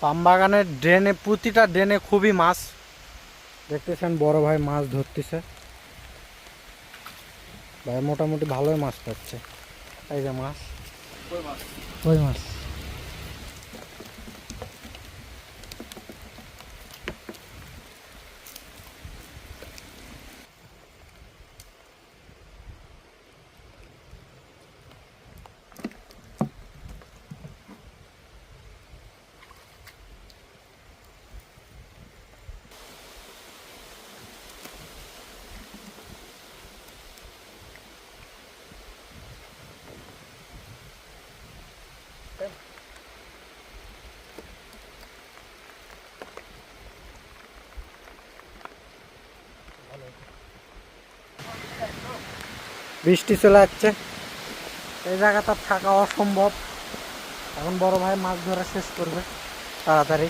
পাম বাগানের ড্রেনে, প্রতিটা ড্রেনে খুবই মাছ দেখতেছেন। বড় ভাই মাছ ধরতেছে, ভাই মোটামুটি ভালোই মাছ পাচ্ছে। এই যে মাছ, কই মাছ। বৃষ্টি চলে যাচ্ছে, এই জায়গাটা থাকা অসম্ভব। এখন বড় ভাই মাছ ধরা শেষ করবে তাড়াতাড়ি।